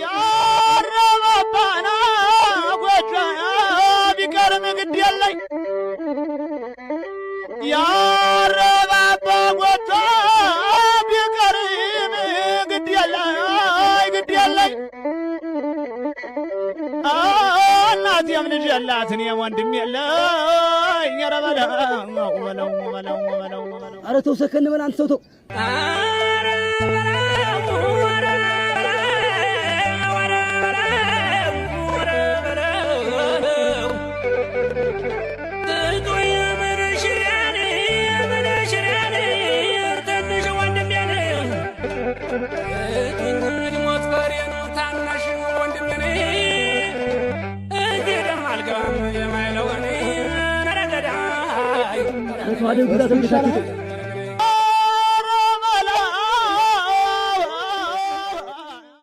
ያረባባና ጎጆ ቢቀርም ግድ የለኝ ያረባባ ጎጆ ቢቀርም ግድ የለኝ እናቴም ልጅ የላት እኔም ወንድም የለኝ ኧረ በለው ኧረ ተው ሰከን በል አንተ ሰው ተው Ada guda